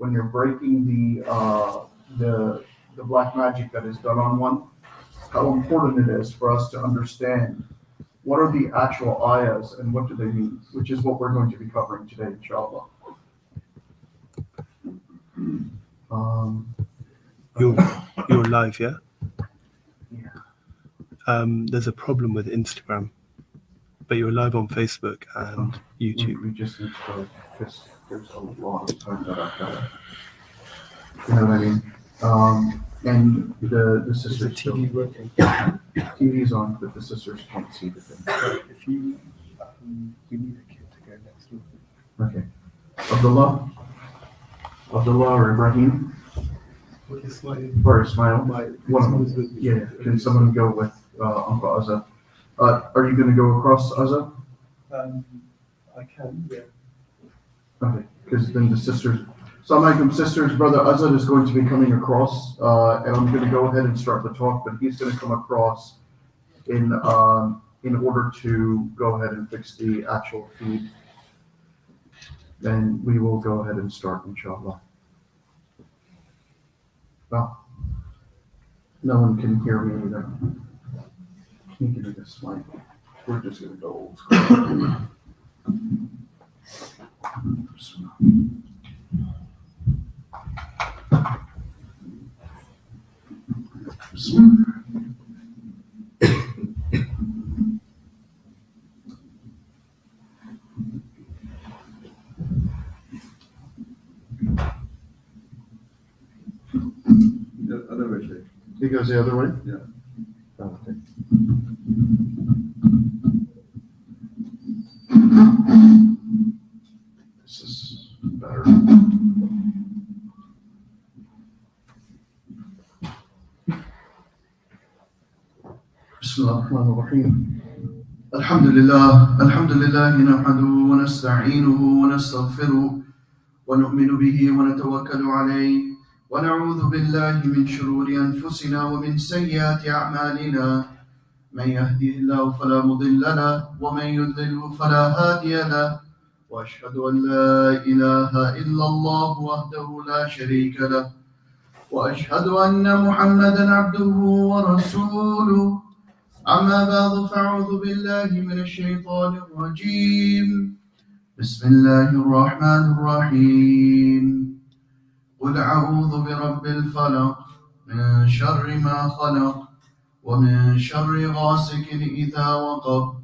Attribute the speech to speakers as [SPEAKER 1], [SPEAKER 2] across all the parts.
[SPEAKER 1] when you're breaking the black magic that is done on one, how important it is for us to understand what are the actual ayahs and what do they mean, which is what we're going to be covering today, inshallah.
[SPEAKER 2] You're live, yeah?
[SPEAKER 1] Yeah.
[SPEAKER 2] There's a problem with Instagram, but you're live on Facebook and YouTube.
[SPEAKER 1] We just need to go, because there's a lot of time that I've got. You know what I mean? And the sisters still.
[SPEAKER 2] TV working?
[SPEAKER 1] TV's on, but the sisters can't see the thing.
[SPEAKER 2] If you, we need a kid to go next door.
[SPEAKER 1] Okay. Abdullah or Ibrahim? Or Ismail? One of them. Yeah. Can someone go with Uncle Azza? Are you going to go across, Azza?
[SPEAKER 2] I can, yeah.
[SPEAKER 1] Okay. Because then the sisters. Assalamu alaikum, sisters. Brother Azad is going to be coming across, and I'm going to go ahead and start the talk, but he's going to come across in order to go ahead and fix the actual feed. Then we will go ahead and start, inshallah. Well, no one can hear me either. Can you give me this mic? We're just going to go old school.
[SPEAKER 3] The other way, Shaykh.
[SPEAKER 1] He goes the other way?
[SPEAKER 3] Yeah.
[SPEAKER 1] Oh, okay. This is better. بسم الله الرحمن الرحيم. الحمد لله نحمده ونستعينه ونستغفره ونؤمن به ونتوكل عليه ونعوذ بالله من شرور أنفسنا ومن سيئات أعمالنا من يهده الله فلا مضل له ومن يضلل فلا هادي له وأشهد أن لا إله إلا الله وحده لا شريك له وأشهد أن محمدا عبده ورسوله أما بعد فأعوذ بالله من الشيطان الرجيم بسم الله الرحمن الرحيم قل أعوذ برب الفلق من شر ما خلق ومن شر غاسق إذا وقب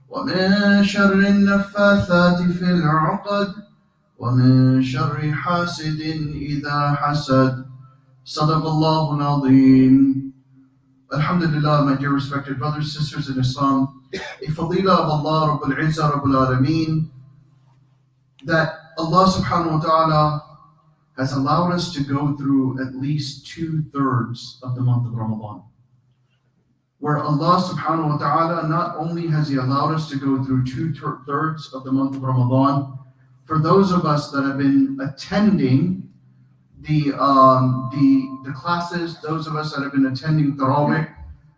[SPEAKER 1] ومن شر النفاثات في العقد ومن شر حاسد إذا حسد صدق الله العظيم. Alhamdulillah, my dear respected brothers and sisters in Islam, a fadila of Allah Rabbul Izzah Rabbul Alameen, that Allah subhanahu wa ta'ala has allowed us to go through at least 2/3 of the month of Ramadan. Where Allah subhanahu wa ta'ala not only has He allowed us to go through 2/3 of the month of Ramadan, for those of us that have been attending the classes, those of us that have been attending Tarawih,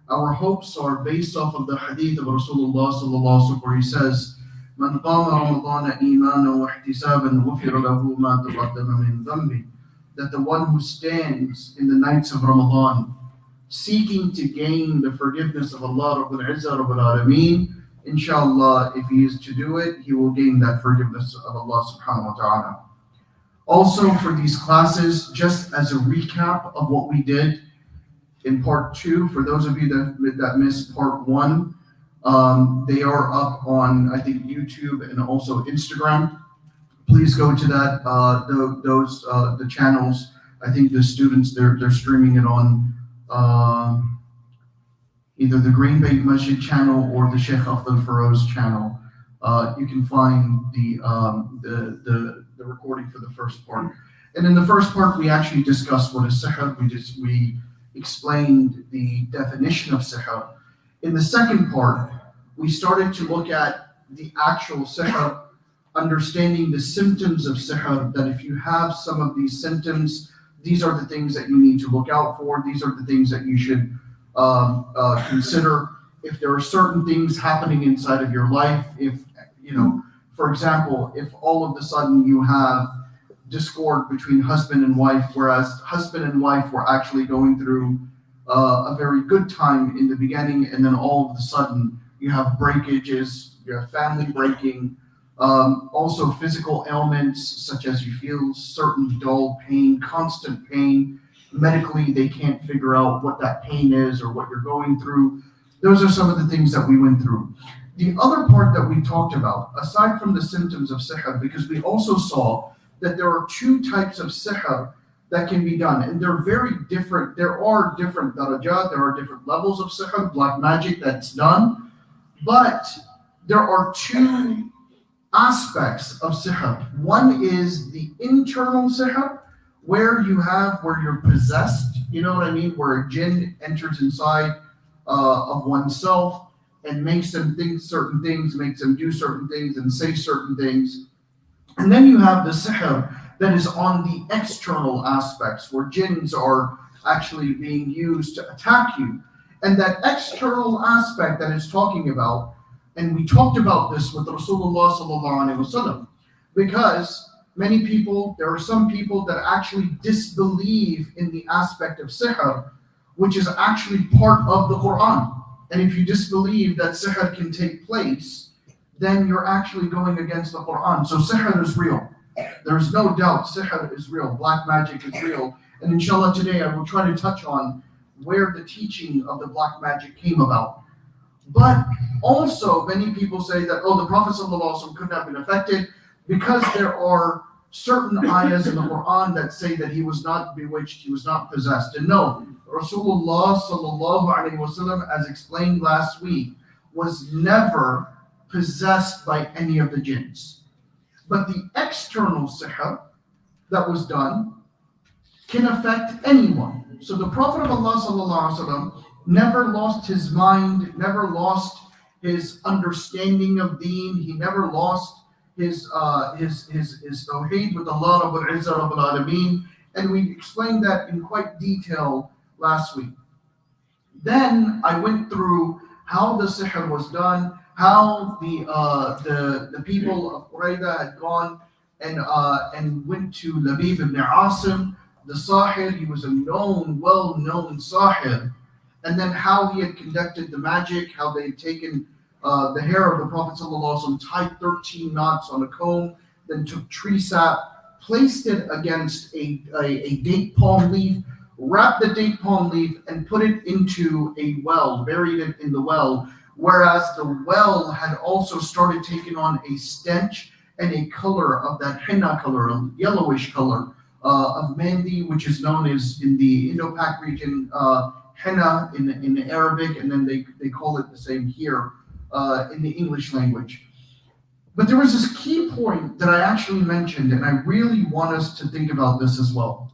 [SPEAKER 1] our hopes are based off of the hadith of Rasulullah sallallahu alaihi wasallam, where he says, "Man qama Ramadan imanan wa ihtisaban ghufira lahu ma taqaddama min dhanbi." That the one who stands in the nights of Ramadan, seeking to gain the forgiveness of Allah Rabbul Izzah Rabbul Alameen, inshallah, if he is to do it, he will gain that forgiveness of Allah subhanahu wa ta'ala. Also, for these classes, just as a recap of what we did in part 2, for those of you that missed part 1, they are up on, I think, YouTube and also Instagram. Please go to that. The channels. I think the students they're streaming it on either the Greenbank Masjid channel or the Shaykh Afdal Feroz channel. You can find the recording for the first part. And in the first part, we actually discussed what is sihr. We explained the definition of sihr. In the second part, we started to look at the actual sihr, understanding the symptoms of sihr, that if you have some of these symptoms, these are the things that you need to look out for. These are the things that you should consider. If there are certain things happening inside of your life, if, for example, if all of a sudden you have discord between husband and wife, whereas husband and wife were actually going through a very good time in the beginning, and then all of a sudden you have breakages, you have family breaking, also physical ailments such as you feel certain dull pain, constant pain. Medically, they can't figure out what that pain is or what you're going through. Those are some of the things that we went through. The other part that we talked about, aside from the symptoms of sihr, because we also saw that there are two types of sihr that can be done, and they're very different. There are different darajat, there are different levels of sihr, black magic that's done, but there are two aspects of sihr. One is the internal sihr, where you're possessed, you know what I mean, where a jinn enters inside of oneself and makes them think certain things, makes them do certain things and say certain things. And then you have the sihr that is on the external aspects, where jinns are actually being used to attack you. And that external aspect that it's talking about, and we talked about this with Rasulullah sallallahu alaihi wasallam, because many people, there are some people that actually disbelieve in the aspect of sihr, which is actually part of the Quran. And if you disbelieve that sihr can take place, then you're actually going against the Quran. So sihr is real. There's no doubt sihr is real. Black magic is real. And inshallah today I will try to touch on where the teaching of the black magic came about. But also many people say that, the Prophet ﷺ couldn't have been affected because there are certain ayahs in the Quran that say that he was not bewitched, he was not possessed. And no, Rasulullah sallallahu alaihi wasallam, as explained last week, was never possessed by any of the jinns. But the external sihr that was done can affect anyone. So the Prophet of Allah sallallahu alaihi wasallam never lost his mind, never lost his understanding of deen. He never lost his tawheed with Allah Rabbul Izzah Rabbul Alameen, and we explained that in quite detail last week. Then I went through how the sihr was done, how the people of Qurayza had gone and went to Labib ibn Asim, the Sahir. He was a well-known Sahir, and then how he had conducted the magic, how they had taken the hair of the Prophet ﷺ, tied 13 knots on a comb, then took tree sap, placed it against a date palm leaf, wrapped the date palm leaf, and put it into a well, buried it in the well, whereas the well had also started taking on a stench and a color of that henna color, a yellowish color of mehndi, which is known as in the Indo-Pak region, henna in Arabic, and then they call it the same here in the English language. But there was this key point that I actually mentioned, and I really want us to think about this as well.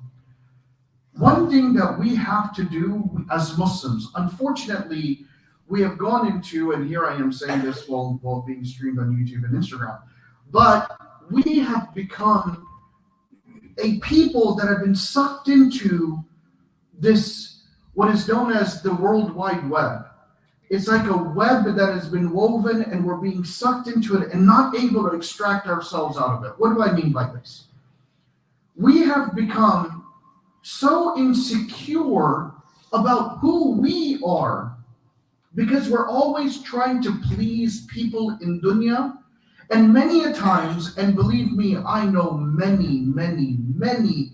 [SPEAKER 1] One thing that we have to do as Muslims, unfortunately, we have gone into, and here I am saying this while being streamed on YouTube and Instagram, but we have become a people that have been sucked into this, what is known as the World Wide Web. It's like a web that has been woven, and we're being sucked into it and not able to extract ourselves out of it. What do I mean by this? We have become so insecure about who we are because we're always trying to please people in dunya. And many a times, and believe me, I know many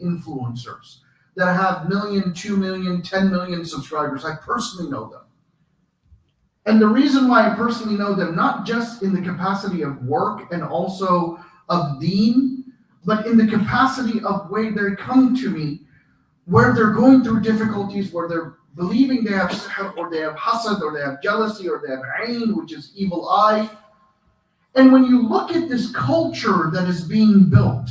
[SPEAKER 1] influencers that have 1 million, 2 million, 10 million subscribers. I personally know them. And the reason why I personally know them, not just in the capacity of work and also of deen, but in the capacity of where they come to me, where they're going through difficulties, where they're believing they have sihr, or they have hasad, or they have jealousy, or they have ayn, which is evil eye. And when you look at this culture that is being built,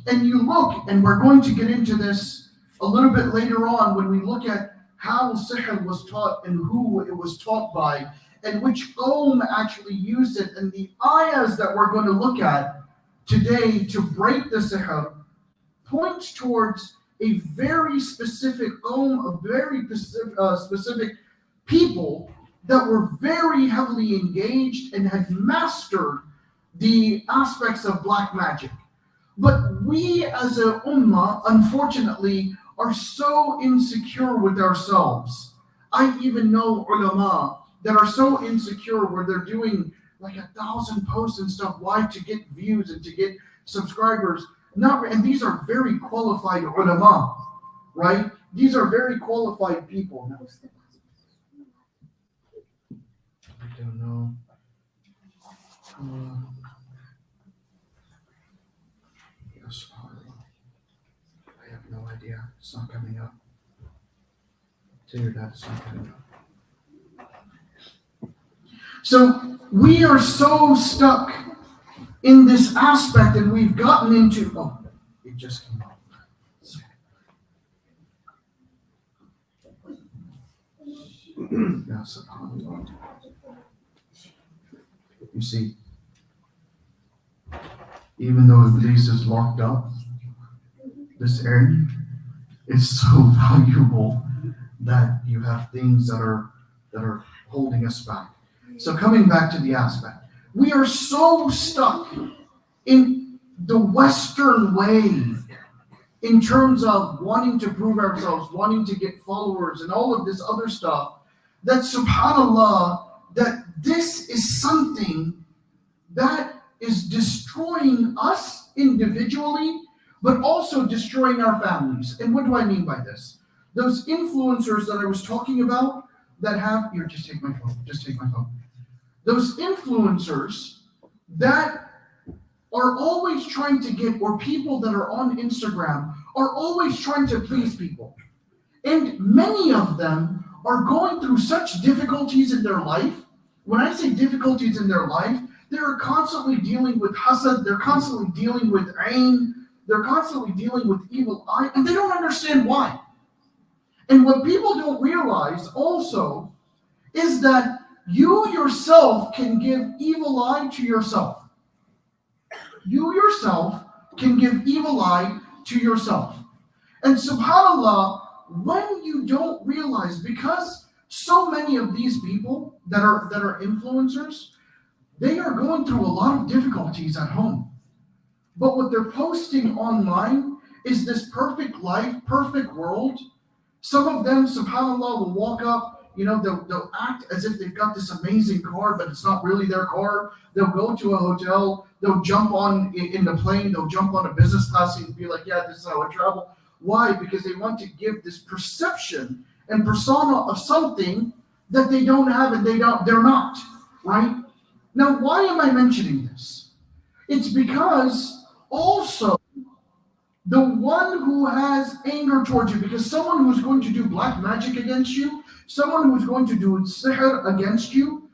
[SPEAKER 1] and you look, and we're going to get into this a little bit later on when we look at how sihr was taught and who it was taught by, and which actually used it, and the ayahs that we're going to look at today to break the sihr points towards a very specific a very specific people that were very heavily engaged and had mastered the aspects of black magic. But we as a ummah, unfortunately, are so insecure with ourselves. I even know ulama that are so insecure where they're doing like 1,000 posts and stuff. Why? To get views and to get subscribers. And these are very qualified ulama, right? These are very qualified people. I don't know. Yes, I have no idea. It's not coming up. Tell your dad it's not coming up. So we are so stuck in this aspect, and we've gotten into. Oh, it just came up. You see, even though Iblis is locked up, this area is so valuable that you have things that are holding us back. So coming back to the aspect, we are so stuck in the Western way in terms of wanting to prove ourselves, wanting to get followers and all of this other stuff, that subhanAllah, that this is something that is destroying us individually, but also destroying our families. And what do I mean by this? Those influencers that I was talking about that have, here, just take my phone. Those influencers that are always trying to get, or people that are on Instagram are always trying to please people. And many of them are going through such difficulties in their life. When I say difficulties in their life, they're constantly dealing with Hasad, they're constantly dealing with Ain, they're constantly dealing with evil eye, and they don't understand why. And what people don't realize also is that you yourself can give evil eye to yourself. You yourself can give evil eye to yourself. And subhanAllah, when you don't realize, because so many of these people that are influencers, they are going through a lot of difficulties at home. But what they're posting online is this perfect life, perfect world. Some of them, subhanAllah, will walk up, they'll act as if they've got this amazing car, but it's not really their car. They'll go to a hotel, they'll jump on in the plane, they'll jump on a business class and be like, yeah, this is how I travel. Why? Because they want to give this perception and persona of something that they don't have and they're not, right? Now, why am I mentioning this? It's because also the one who has anger towards you, because someone who's going to do black magic against you, someone who's going to do sihr against you,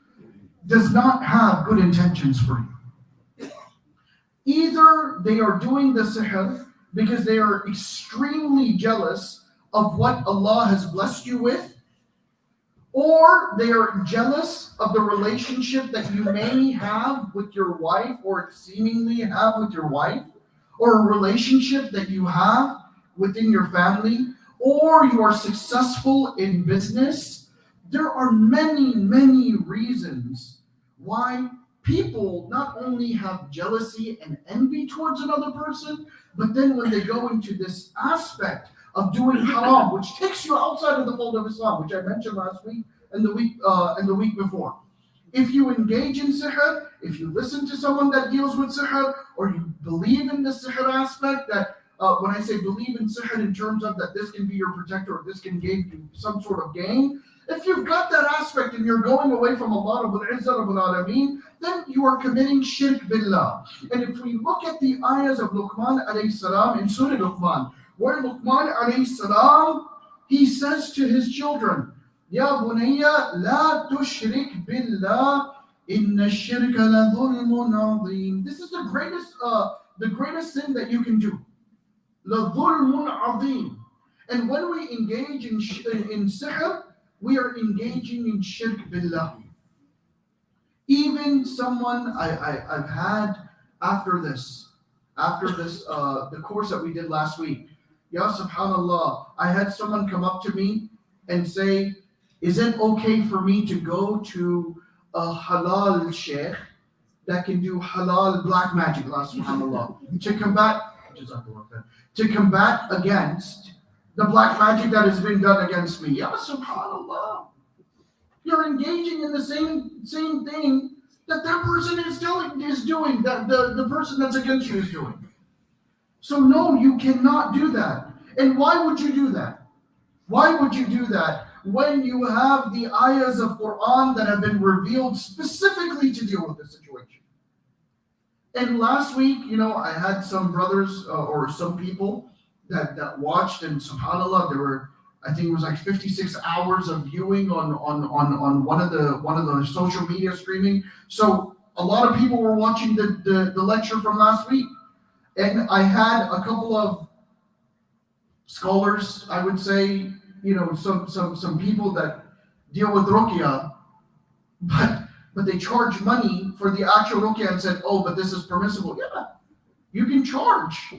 [SPEAKER 1] does not have good intentions for you. Either they are doing the sihr because they are extremely jealous of what Allah has blessed you with, or they are jealous of the relationship that you may have with your wife, or seemingly have with your wife, or a relationship that you have within your family, or you are successful in business. There are many, many reasons why people not only have jealousy and envy towards another person, but then when they go into this aspect of doing haram, which takes you outside of the fold of Islam, which I mentioned last week and the week before. If you engage in sihr, if you listen to someone that deals with sihr, or you believe in the sihr aspect, that when I say believe in sihr in terms of that this can be your protector or this can give you some sort of gain, if you've got that aspect and you're going away from Allah Rabbul Izzah Rabbul Alameen, then you are committing shirk billah. And if we look at the ayahs of Luqman alayhi salam in Surah Luqman, where Luqman alayhi salam, he says to his children, Ya bunayya la tushrik billah inna shirka la dhulmun azim. This is the greatest sin that you can do. La dhulmun azim. And when we engage in sihr, we are engaging in shirk billah. Even someone I've had after this, the course that we did last week, Ya subhanallah, I had someone come up to me and say, is it okay for me to go to a halal sheikh that can do halal black magic, Allah subhanallah, to combat to combat against the black magic that has been done against me. Ya subhanallah. You're engaging in the same thing that person is doing, that the person that's against you is doing. So no, you cannot do that. And why would you do that? Why would you do that when you have the ayahs of Quran that have been revealed specifically to deal with the situation? And last week, I had some brothers or some people that watched, and subhanAllah, there were, I think it was like 56 hours of viewing on one of the social media streaming. So a lot of people were watching the lecture from last week. And I had a couple of scholars, I would say, some people that deal with ruqya, but they charge money for the actual ruqya and said, oh, but this is permissible. Yeah, you can charge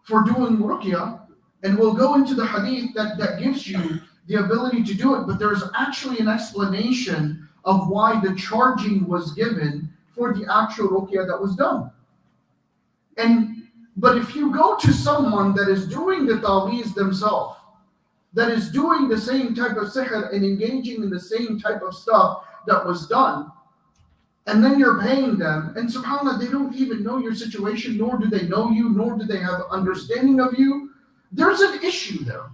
[SPEAKER 1] for doing ruqya, and we'll go into the hadith that gives you the ability to do it, but there's actually an explanation of why the charging was given for the actual ruqya that was done. But if you go to someone that is doing the ta'weez themselves, that is doing the same type of sihr and engaging in the same type of stuff that was done, and then you're paying them, and subhanAllah, they don't even know your situation, nor do they know you, nor do they have understanding of you, there's an issue there.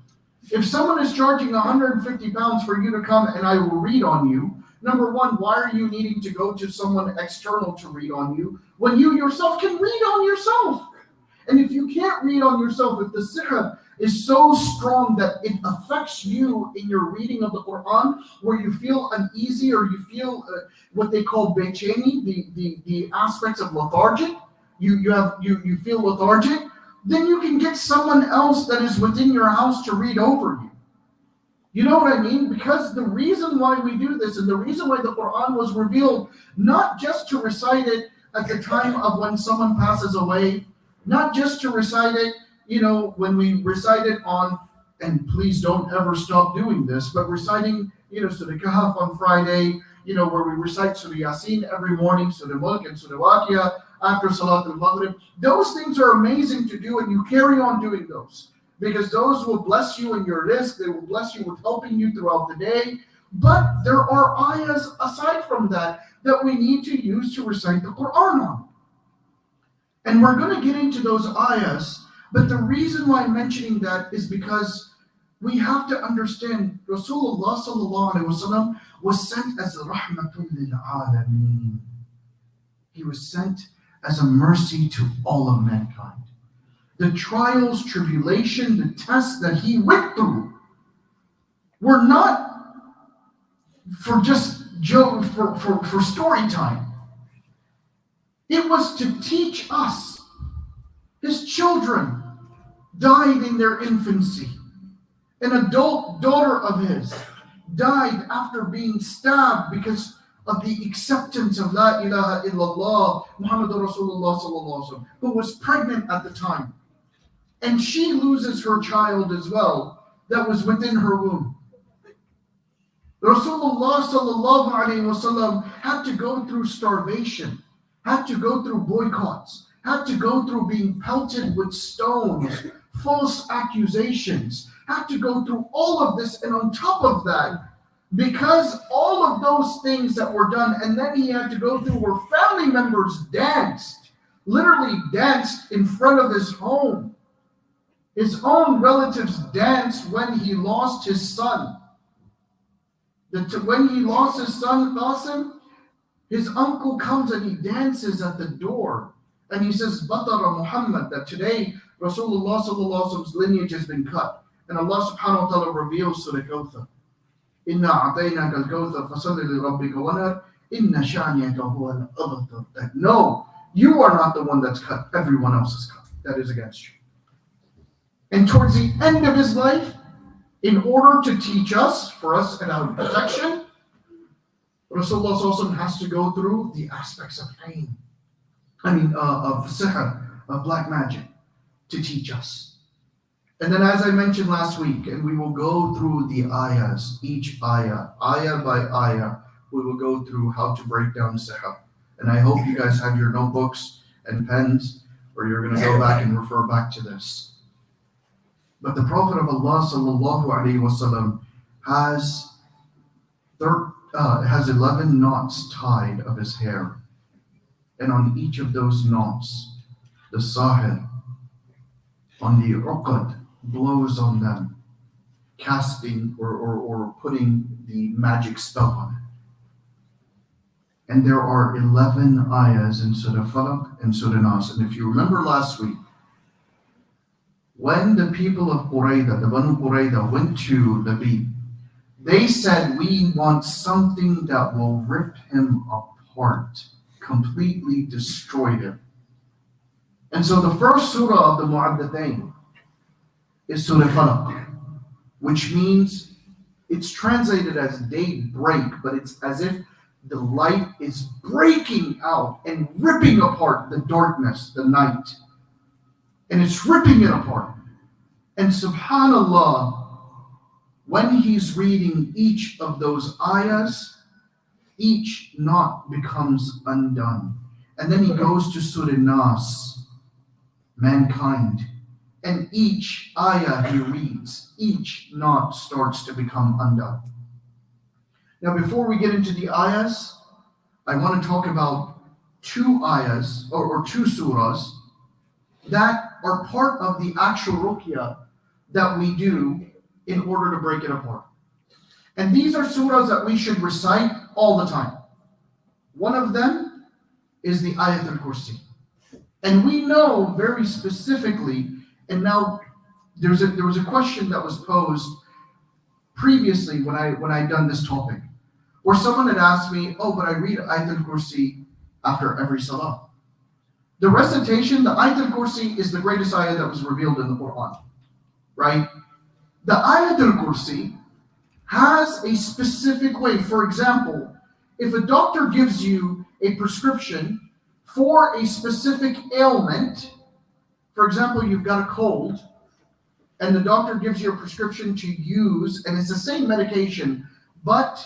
[SPEAKER 1] If someone is charging 150 pounds for you to come and I will read on you, number one, why are you needing to go to someone external to read on you when you yourself can read on yourself? And if you can't read on yourself, if the sihr is so strong that it affects you in your reading of the Quran, where you feel uneasy or you feel what they call becheni, the aspects of lethargic, you feel lethargic, then you can get someone else that is within your house to read over you. You know what I mean? Because the reason why we do this, and the reason why the Quran was revealed, not just to recite it at the time of when someone passes away, not just to recite it, when we recite it on, and please don't ever stop doing this, but reciting, Surah Kahf on Friday, where we recite Surah Yasin every morning, Surah Mulk and Surah Waqia after Salat al-Maghrib. Those things are amazing to do, and you carry on doing those, because those will bless you in your rizq, they will bless you with helping you throughout the day. But there are ayahs aside from that we need to use to recite the Quran on. And we're going to get into those ayahs, but the reason why I'm mentioning that is because we have to understand Rasulullah sallallahu alaihi wasallam was sent as a rahmatul lil alameen. He was sent as a mercy to all of mankind. The trials, tribulation, the tests that he went through were not for just for story time. It was to teach us. His children died in their infancy. An adult daughter of his died after being stabbed because of the acceptance of La ilaha illallah Muhammadur Rasulullah sallallahu alaihi wasallam, who was pregnant at the time. And she loses her child as well that was within her womb. Rasulullah sallallahu alaihi wasallam had to go through starvation, had to go through boycotts, had to go through being pelted with stones, false accusations, had to go through all of this, and on top of that, because all of those things that were done, and then he had to go through where family members danced, literally danced in front of his home. His own relatives danced when he lost his son. When he lost his son, Qasim, his uncle comes and he dances at the door. And he says, Batara Muhammad, that today Rasulullah sallallahu alaihi wasallam's lineage has been cut. And Allah subhanahu wa ta'ala reveals Surah Kawthar. Inna a'tainaka al-kawthar fasalli li rabbika wanhar inna sha'niyaka huwa al-abtar. That no, you are not the one that's cut. Everyone else is cut. That is against you. And towards the end of his life, in order to teach us, for us and our protection, Rasulullah sallallahu alaihi wasallam has to go through the aspects of pain. Of sihr, of black magic, to teach us. And then, as I mentioned last week, and we will go through the ayahs, each ayah by ayah, we will go through how to break down sihr. And I hope you guys have your notebooks and pens or you're going to go back and refer back to this. But the Prophet of Allah sallallahu alaihi wasallam has 11 knots tied of his hair, and on each of those knots, the Sihr, on the uqad, blows on them, casting or putting the magic spell on it. And there are 11 ayahs in Surah Falaq and Surah Nas. And if you remember last week, when the people of Qurayda, the Banu Qurayda, went to the Nabi, they said, we want something that will rip him apart, completely destroy him. And so the first surah of the Mu'addathain is Surah Falaq, which means it's translated as daybreak, but it's as if the light is breaking out and ripping apart the darkness, the night. And it's ripping it apart. And subhanAllah, when he's reading each of those ayahs, each knot becomes undone. And then he goes to Surah Nas, mankind. And each ayah he reads, each knot starts to become undone. Now, before we get into the ayahs, I want to talk about two ayahs or two surahs that are part of the actual ruqyah that we do in order to break it apart. And these are surahs that we should recite all the time. One of them is the Ayat al-Kursi. And we know very specifically, and now there was a question that was posed previously when I done this topic, where someone had asked me, oh, but I read Ayat al-Kursi after every salah. The recitation, the Ayat al-Kursi is the greatest ayah that was revealed in the Quran, right? The Ayat al-Kursi has a specific way. For example, if a doctor gives you a prescription for a specific ailment, for example, you've got a cold, and the doctor gives you a prescription to use, and it's the same medication, but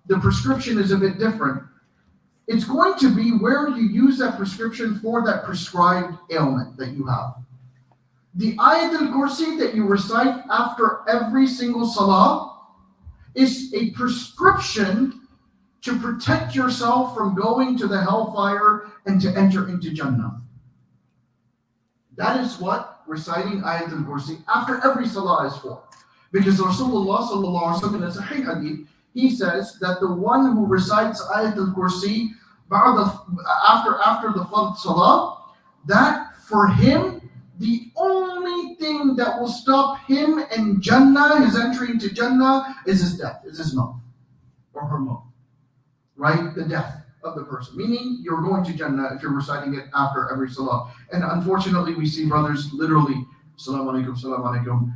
[SPEAKER 1] the prescription is a bit different. It's going to be where you use that prescription for that prescribed ailment that you have. The Ayat al-Kursi that you recite after every single salah is a prescription to protect yourself from going to the hellfire and to enter into Jannah. That is what reciting Ayat al-Kursi after every salah is for. Because Rasulullah sallallahu alaihi wasallam in a Sahih hadith, he says that the one who recites Ayat al-Kursi after the Fard Salah, that for him, the only thing that will stop him in Jannah, his entry into Jannah, is his death, is his maut, or her maut, right? The death of the person. Meaning, you're going to Jannah if you're reciting it after every Salah. And unfortunately, we see brothers literally, Assalamu alaikum,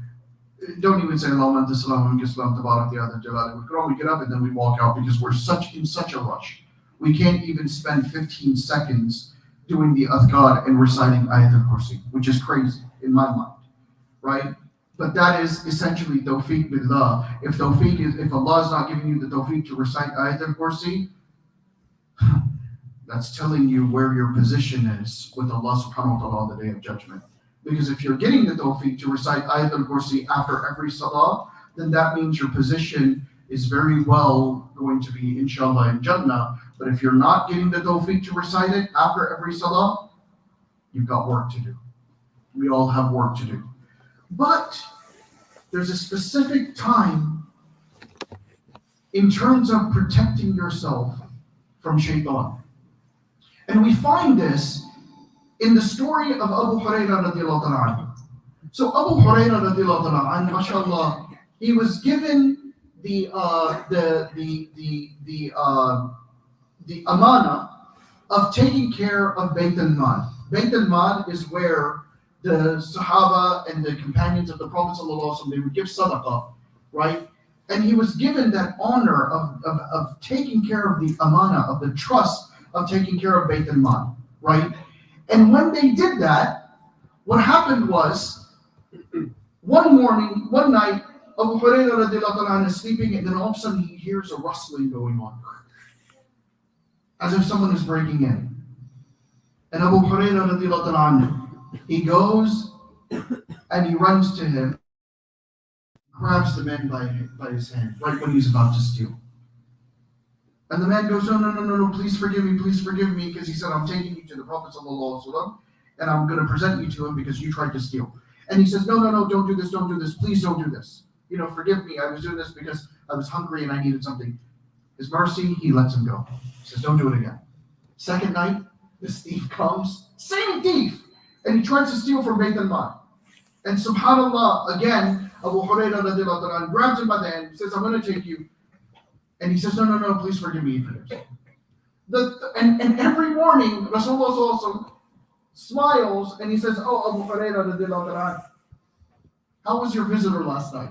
[SPEAKER 1] don't even say Allahumma anta salam wa salam tabarak ya jalali wal ikram. We get up and then we walk out because we're in such a rush. We can't even spend 15 seconds doing the adhkar and reciting Ayat al-Kursi, which is crazy in my mind, right? But that is essentially tawfiq billah. If Allah is not giving you the tawfiq to recite Ayat al-Kursi, that's telling you where your position is with Allah subhanahu wa ta'ala on the day of judgment. Because if you're getting the tawfiq to recite Ayat al-Kursi after every salah, then that means your position is very well going to be, inshallah, in Jannah. But if you're not getting the tawfiq to recite it after every salah, you've got work to do. We all have work to do. But there's a specific time in terms of protecting yourself from shaitan. And we find this in the story of Abu Hurairah radiallahu ta'ala. So Abu Hurairah radiallahu ta'ala, mashallah, he was given the amana of taking care of Bayt al-Mal. Bayt al-Mal is where the Sahaba and the companions of the Prophet ﷺ, they would give sadaqah, right? And he was given that honor of taking care of the amana, of the trust of taking care of Bayt al-Mal, right? And when they did that, what happened was, one night, Abu Hurairah radiallahu anhu is sleeping, and then all of a sudden he hears a rustling going on, as if someone is breaking in. And Abu Hurairah radiallahu anhu, He goes and he runs to him, grabs the man by his hand right when he's about to steal. And the man goes, no, please forgive me, because he said, I'm taking you to the Prophet ﷺ, and I'm going to present you to him because you tried to steal. And he says, no, don't do this, please don't do this. Forgive me, I was doing this because I was hungry and I needed something. His mercy, he lets him go. He says, don't do it again. Second night, this thief comes, same thief, and he tries to steal from Bayt al-Mal. And subhanAllah, again, Abu Hurairah grabs him by the hand, says, I'm going to take you. And he says, no, please forgive me. And every morning, Rasulullah smiles and he says, oh, Abu Hurairah, how was your visitor last night?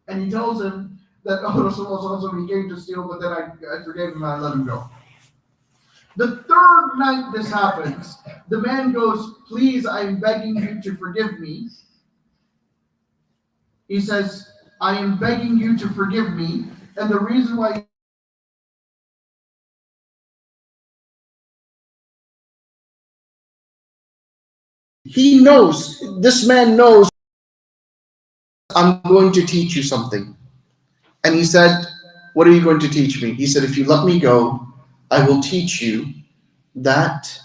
[SPEAKER 1] And he tells him that, oh, Rasulullah, he came to steal, but then I forgave him and I let him go. The third night this happens, the man goes, please, I am begging you to forgive me. He says, I am begging you to forgive me. And the reason why he knows, this man knows, I'm going to teach you something. And he said, what are you going to teach me? He said, if you let me go, I will teach you that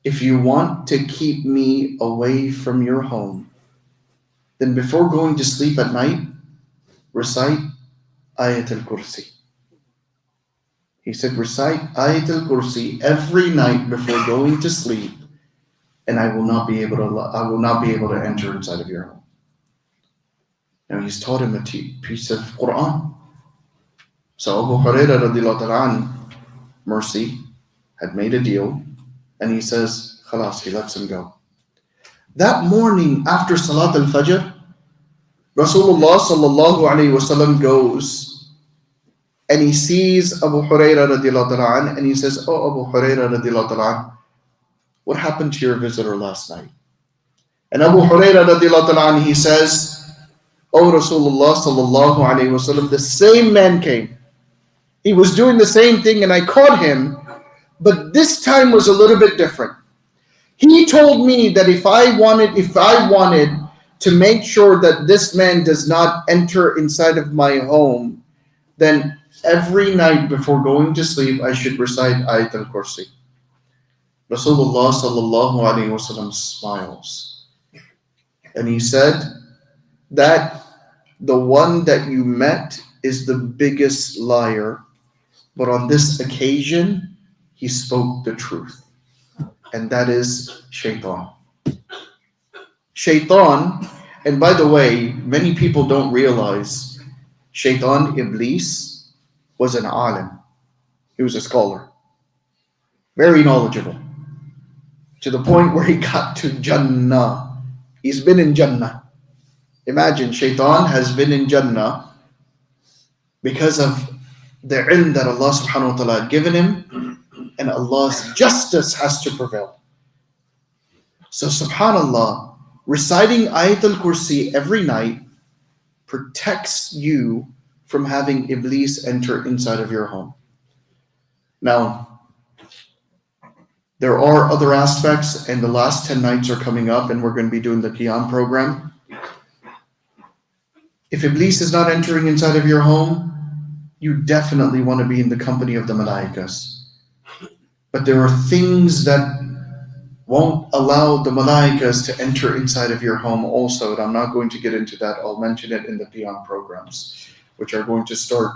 [SPEAKER 1] if you want to keep me away from your home, then before going to sleep at night, recite Ayat al-Kursi. He said, recite Ayat al-Kursi every night before going to sleep, and I will not be able to enter inside of your home. Now he's taught him a piece of Quran. So Abu Hurairah radiallahu ta'ala, mercy, had made a deal, and he says, khalas, he lets him go. That morning after Salat al-Fajr, Rasulullah sallallahu alayhi wasallam goes and he sees Abu Hurairah radiallahu ta'ala, and he says, oh Abu Hurairah radiallahu ta'ala, what happened to your visitor last night? And Abu Hurairah radiallahu ta'ala, he says, oh Rasulullah sallallahu alayhi wasallam, the same man came. He was doing the same thing and I caught him, but this time was a little bit different. He told me that if I wanted to make sure that this man does not enter inside of my home, then every night before going to sleep, I should recite Ayat al-Kursi. Rasulullah sallallahu alayhi wasallam smiles. And he said that the one that you met is the biggest liar, but on this occasion, he spoke the truth. And that is Shaitan. Shaitan, and by the way, many people don't realize Shaitan, Iblis, was an alim. He was a scholar. Very knowledgeable. To the point where he got to Jannah. He's been in Jannah. Imagine, Shaitan has been in Jannah because of the ilm that Allah subhanahu wa ta'ala had given him, and Allah's justice has to prevail. So subhanallah, reciting Ayat al-Kursi every night protects you from having Iblis enter inside of your home. Now, there are other aspects, and the last 10 nights are coming up, and we're going to be doing the Qiyam program. If Iblis is not entering inside of your home, you definitely want to be in the company of the Malaikas. But there are things that won't allow the Malaikas to enter inside of your home also, and I'm not going to get into that. I'll mention it in the Qiyam programs, which are going to start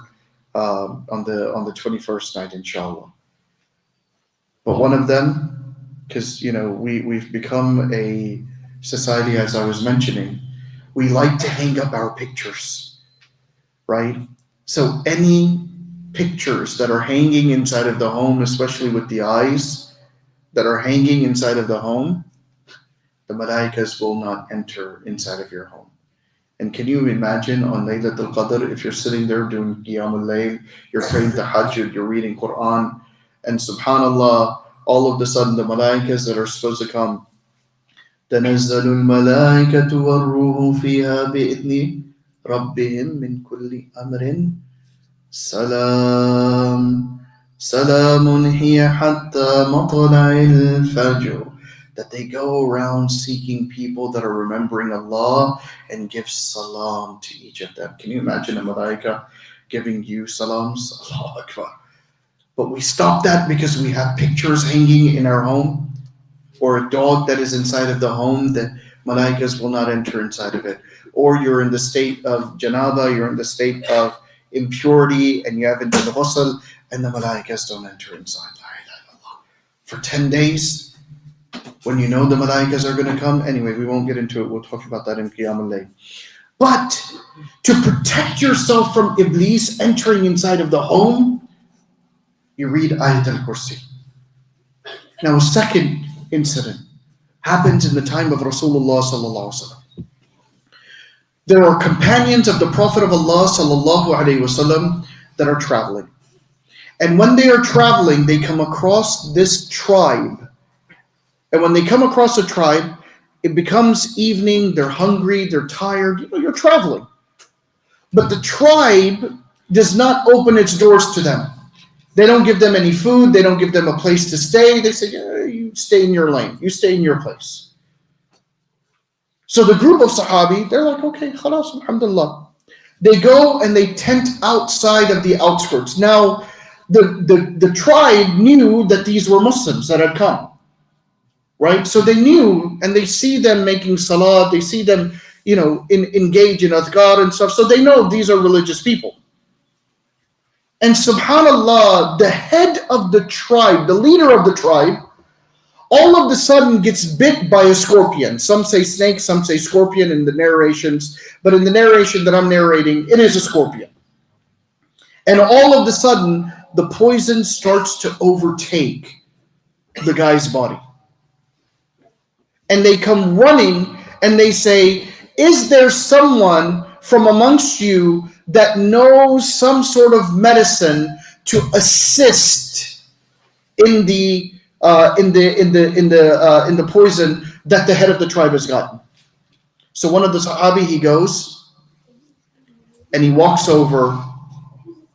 [SPEAKER 1] on the 21st night, inshallah. But one of them, because we've become a society, as I was mentioning, we like to hang up our pictures, right? So any pictures that are hanging inside of the home, especially with the eyes that are hanging inside of the home, the Malaikas will not enter inside of your home. And can you imagine on Laylatul Qadr, if you're sitting there doing Qiyamul Layl, you're praying Tahajjud, you're reading Quran, and subhanallah, all of a sudden the Malaikas that are supposed to come, تنزل الملائكة والروح فيها بإذن ربهم من كل أمر سلام هي حتى مطلع الفجر. that they go around seeking people that are remembering Allah and give salam to each of them. Can you imagine a malaika giving you salams? Allahu Akbar. But we stop that because we have pictures hanging in our home, or a dog that is inside of the home that malaikas will not enter inside of it. Or you're in the state of janaba, you're in the state of impurity, and you haven't done ghusl, and the malaikas don't enter inside. For 10 days, when you know the malaikas are going to come. Anyway, we won't get into it. We'll talk about that in Qiyam al-Layl. But to protect yourself from Iblis entering inside of the home, you read Ayat al-Kursi. Now, a second incident happens in the time of Rasulullah sallallahu alaihi wasallam. There are companions of the Prophet of Allah sallallahu alaihi wasallam that are traveling. And when they are traveling, they come across this tribe. And when they come across a tribe, it becomes evening, they're hungry, they're tired. You're traveling. But the tribe does not open its doors to them. They don't give them any food. They don't give them a place to stay. They say, yeah, you stay in your lane. You stay in your place. So the group of Sahabi, they're like, okay, khalas, alhamdulillah. They go and they tent outside of the outskirts. Now, the tribe knew that these were Muslims that had come, right? So they knew, and they see them making salat, they see them, engage in adhkar and stuff, so they know these are religious people. And subhanallah, the head of the tribe, the leader of the tribe, all of a sudden gets bit by a scorpion. Some say snake, some say scorpion in the narrations, but in the narration that I'm narrating, it is a scorpion. And all of a sudden, the poison starts to overtake the guy's body. And they come running and they say, is there someone from amongst you that knows some sort of medicine to assist in the poison that the head of the tribe has gotten? So one of the Sahabi, he goes and he walks over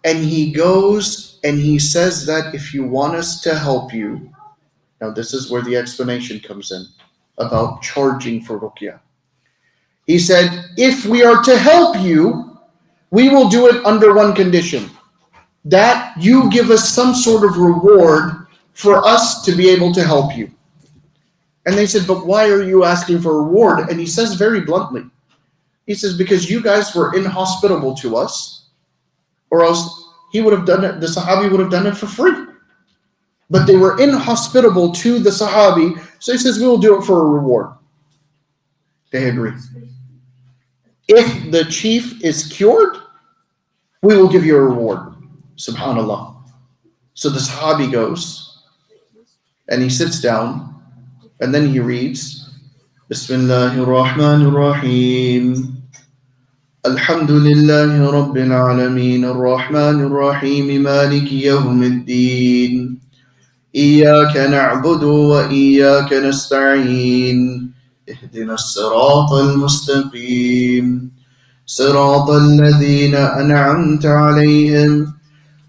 [SPEAKER 1] and he goes and he says that if you want us to help you, now this is where the explanation comes in about charging for ruqyah. He said, if we are to help you, we will do it under one condition, that you give us some sort of reward for us to be able to help you. And they said, but why are you asking for a reward? And he says very bluntly, he says, because you guys were inhospitable to us, or else he would have done it, the Sahabi would have done it for free. But they were inhospitable to the Sahabi, so he says, we will do it for a reward. They agree. If the chief is cured, we will give you a reward. Subhanallah. So the Sahabi goes, and he sits down, and then he reads, Bismillahir Rahmanir Rahim. Alhamdulillahi Rabbil Alameen Ar-Rahmanir Rahim Maliki Yawmiddin Iyyaka na'budu wa iyyaka nasta'in Ihdina as-sirata al-mustaqim Sirata alladhina an'amta alayhim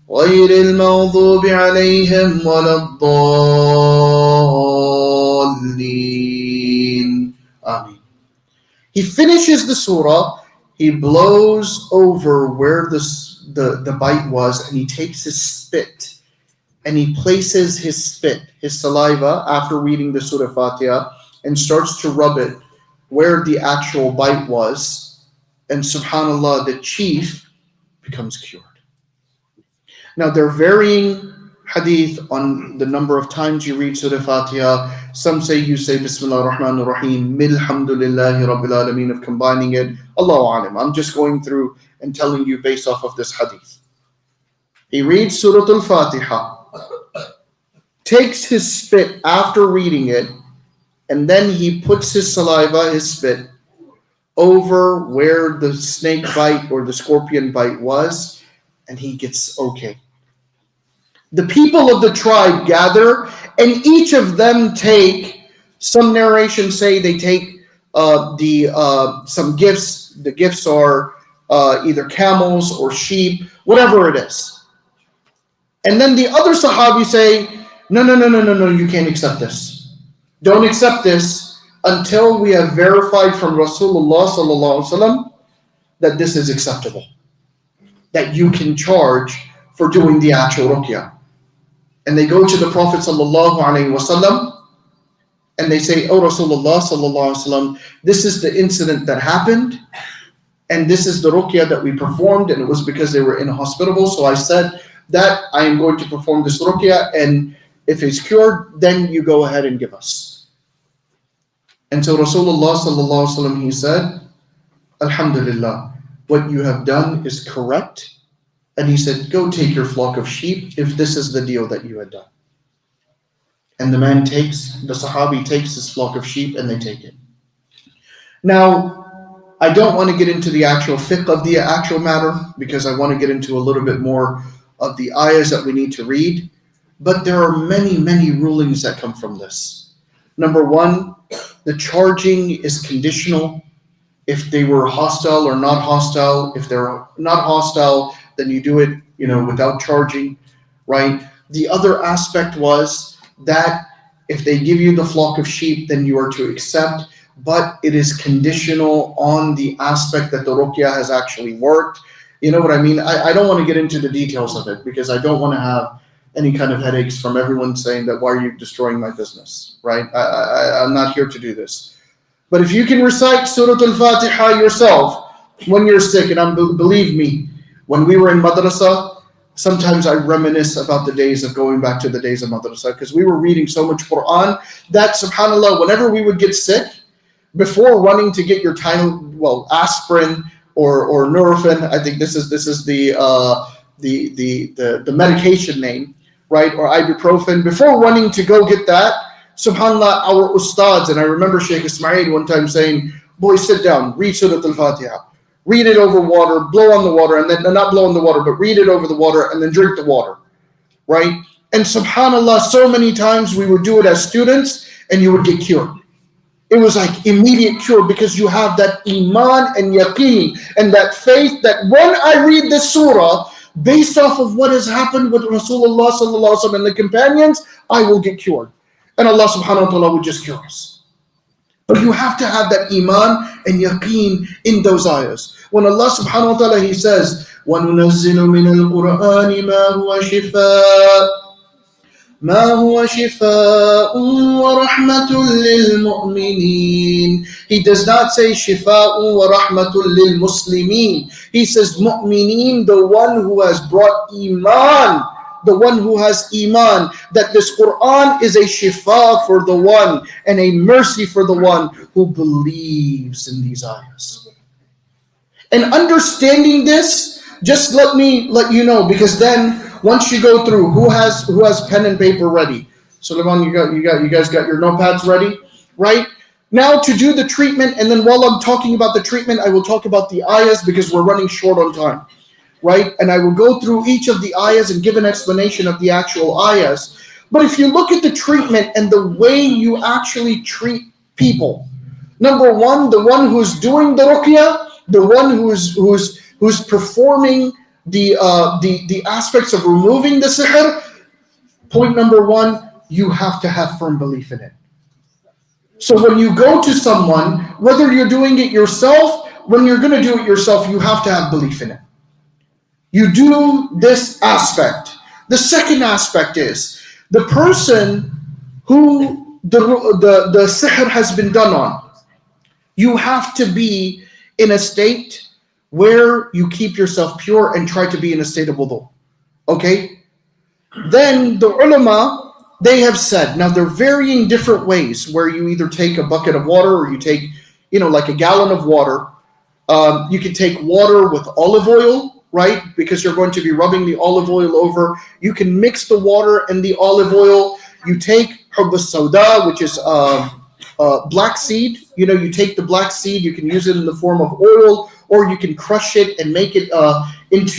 [SPEAKER 1] Ghayril maghdubi alayhim waladdallin. Ameen. He finishes the surah. He blows over where the bite was, and he takes his spit and he places his spit, his saliva, after reading the Surah Fatiha, and starts to rub it where the actual bite was. And subhanAllah, the chief becomes cured. Now, there are varying hadith on the number of times you read Surah Fatiha. Some say you say Bismillah ar-Rahman ar-Rahim, Milhamdulillahi Rabbil Alameen, of combining it. Allahu Alam. I'm just going through and telling you based off of this hadith. He reads Surah Al-Fatiha, takes his spit after reading it, and then he puts his saliva, his spit, over where the snake bite or the scorpion bite was, and he gets okay. The people of the tribe gather, and each of them take, some narrations say they take some gifts. The gifts are either camels or sheep, whatever it is. And then the other Sahabi say, no, you can't accept this. Don't accept this until we have verified from Rasulullah sallallahu alaihi wasallam that this is acceptable, that you can charge for doing the actual ruqyah. And they go to the Prophet sallallahu alaihi wasallam and they say, "Oh Rasulullah sallallahu alaihi wasallam, this is the incident that happened, and this is the ruqyah that we performed, and it was because they were inhospitable. So I said that I am going to perform this ruqyah, and if it's cured, then you go ahead and give us." And so Rasulullah sallallahu alaihi wasallam, he said, "Alhamdulillah, what you have done is correct." And he said, "Go take your flock of sheep if this is the deal that you had done." And the Sahabi takes his flock of sheep and they take it. Now, I don't want to get into the actual fiqh of the actual matter because I want to get into a little bit more of the ayahs that we need to read. But there are many, many rulings that come from this. Number one, the charging is conditional. If they were hostile or not hostile. If they're not hostile, then you do it, without charging, right? The other aspect was that if they give you the flock of sheep, then you are to accept, but it is conditional on the aspect that the ruqyah has actually worked. You know what I mean? I don't want to get into the details of it because I don't want to have any kind of headaches from everyone saying that, why are you destroying my business, right? I'm not here to do this. But if you can recite Surah Al-Fatiha yourself when you're sick, and believe me, when we were in madrasa, sometimes I reminisce about the days of going back to the days of madrasa because we were reading so much Quran that, subhanAllah, whenever we would get sick, before running to get your aspirin or Nurofen, I think this is the medication name, right, or ibuprofen, before running to go get that, subhanAllah, our ustads, and I remember Shaykh Ismail one time saying, "Boys, sit down, read Surah Al-Fatiha. Read it over water, blow on the water, and then not blow on the water, but read it over the water and then drink the water," right? And subhanAllah, so many times we would do it as students and you would get cured. It was like immediate cure because you have that iman and yaqeen and that faith that when I read this surah, based off of what has happened with Rasulullah sallallahu alaihi wasallam and the companions, I will get cured. And Allah subhanahu wa ta'ala will just cure us. But you have to have that iman and yaqeen in those ayahs. When Allah subhanahu wa ta'ala, He says, وَنُنَزِّلُ مِنَ الْقُرْآنِ مَا هُوَ شِفَاءٌ وَرَحْمَةٌ لِلْمُؤْمِنِينَ. He does not say شِفَاءٌ وَرَحْمَةٌ لِلْمُسْلِمِينَ. He says mu'mineen, the one who has brought iman, the one who has iman, that this Quran is a shifa for the one and a mercy for the one who believes in these ayahs. And understanding this, just let me let you know, because then once you go through, who has pen and paper ready? Suleiman, you guys got your notepads ready, right? Now to do the treatment, and then while I'm talking about the treatment, I will talk about the ayahs because we're running short on time. Right? And I will go through each of the ayahs and give an explanation of the actual ayahs. But if you look at the treatment and the way you actually treat people, number one, the one who's doing the ruqyah, the one who's performing the aspects of removing the sihr, point number one, you have to have firm belief in it. So when you go to someone, whether you're doing it yourself, when you're going to do it yourself, you have to have belief in it. You do this aspect. The second aspect is the person who the sihr has been done on. You have to be in a state where you keep yourself pure and try to be in a state of wudu. Okay? Then the ulama, they have said, now they're varying different ways where you either take a bucket of water or you take, like a gallon of water. You can take water with olive oil, right? Because you're going to be rubbing the olive oil over. You can mix the water and the olive oil. You take hubbas sauda, which is black seed. You take the black seed, you can use it in the form of oil, or you can crush it and make it mix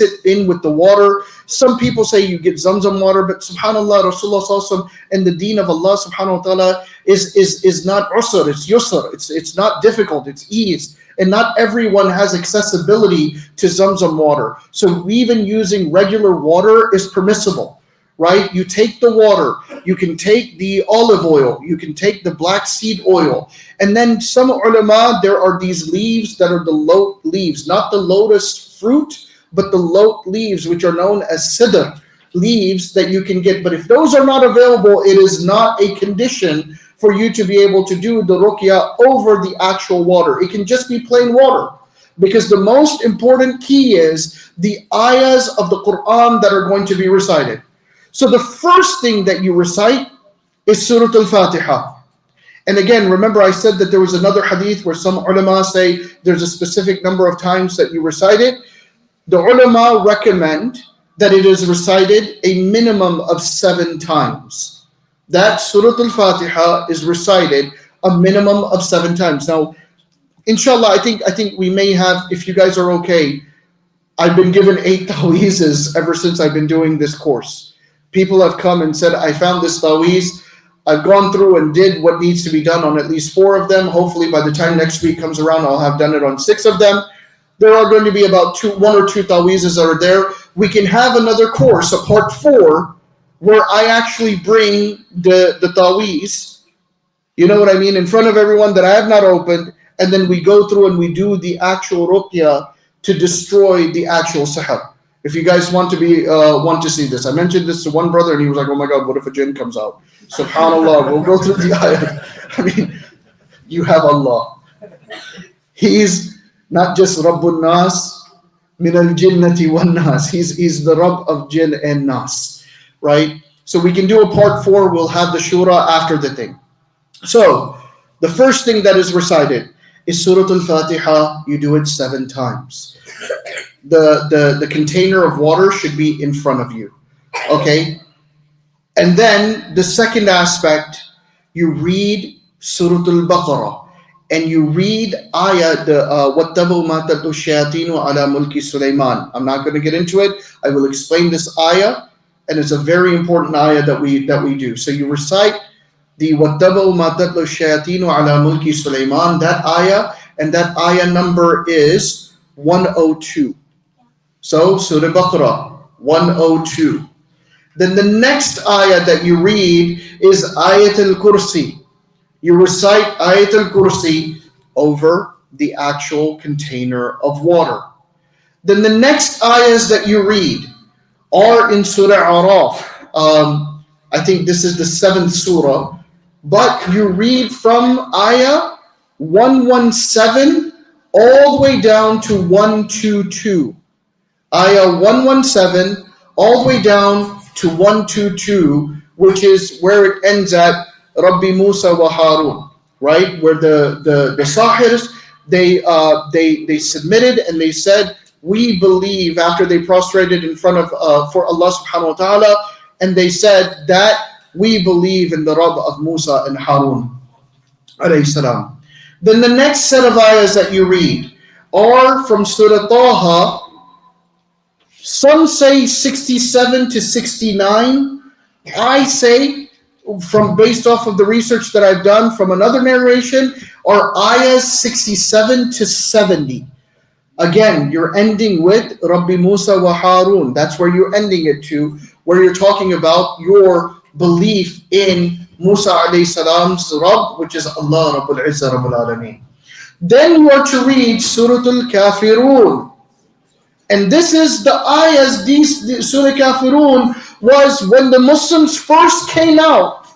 [SPEAKER 1] it in with the water. Some people say you get Zamzam water, but subhanAllah, Rasulullah sallallahu alaihi wasallam and the deen of Allah subhanahu wa ta'ala is not usr, it's yusr. It's not difficult, it's ease. And not everyone has accessibility to Zamzam water. So even using regular water is permissible, right? You take the water, you can take the olive oil, you can take the black seed oil, and then some ulama, there are these leaves that are the lote leaves, not the lotus fruit, but the lote leaves, which are known as Sihr leaves that you can get. But if those are not available, it is not a condition for you to be able to do the ruqya over the actual water. It can just be plain water. Because the most important key is the ayahs of the Quran that are going to be recited. So the first thing that you recite is Surah Al-Fatiha. And again, remember I said that there was another hadith where some ulama say there's a specific number of times that you recite it. The ulama recommend that it is recited a minimum of 7 times. That Surah Al-Fatiha is recited a minimum of 7 times. Now, inshallah, I think we may have, if you guys are okay, I've been given 8 ta'weezes ever since I've been doing this course. People have come and said, I found this ta'weez. I've gone through and did what needs to be done on at least 4 of them. Hopefully by the time next week comes around, I'll have done it on 6 of them. There are going to be about 1 or 2 ta'weezes that are there. We can have another course, a part 4, where I actually bring the ta'weez, you know what I mean, in front of everyone that I have not opened, and then we go through and we do the actual ruqya to destroy the actual sihr. If you guys want to see this, I mentioned this to one brother and he was like, oh my God, what if a jinn comes out? SubhanAllah, we'll go through the ayah. I mean, you have Allah. He's not just Rabbun Nas, min al-jinnati wan nas. He's the Rabb of jinn and nas, right? So we can do a part 4, we'll have the shura after the thing. So, the first thing that is recited is Surah Al-Fatiha. You do it 7 times. The container of water should be in front of you. Okay? And then the second aspect, you read Surah Al-Baqarah. And you read ayah, وَاتَّبَوْا مَا تَتْلُو الشَّيَاطِينُ عَلَى مُلْكِ سُلَيْمَانَ. I'm not going to get into it. I will explain this ayah. And it's a very important ayah that we do. So you recite the وَاتَّبَوْا مَا تَتْلُو الشَّيَاطِينُ عَلَى مُلْكِ سُلَيْمَانَ, that ayah, and that ayah number is 102. So Surah Baqarah, 102. Then the next ayah that you read is Ayat al-Kursi. You recite Ayat al-Kursi over the actual container of water. Then the next ayahs that you read are in Surah Araf. I think this is the 7th surah. But you read from ayah 117 all the way down to 122. Ayah 117 all the way down to 122, which is where it ends at Rabbi Musa wa Harun, right? Where the Sahirs, they submitted and they said, we believe, after they prostrated in front of for Allah subhanahu wa ta'ala, and they said that we believe in the Rabb of Musa and Harun alayhi salam. Then the next set of ayahs that you read are from Surah Taha. Some say 67 to 69. I say, based off of the research that I've done from another narration, are ayahs 67 to 70. Again, you're ending with Rabbi Musa wa Harun. That's where you're ending it to, where you're talking about your belief in Musa alayhi salam's Rabb, which is Allah Rabbul Izzah Rabbul Alameen. Then you are to read Surah Al-Kafirun. And this is the ayahs, Surah Kafirun was when the Muslims first came out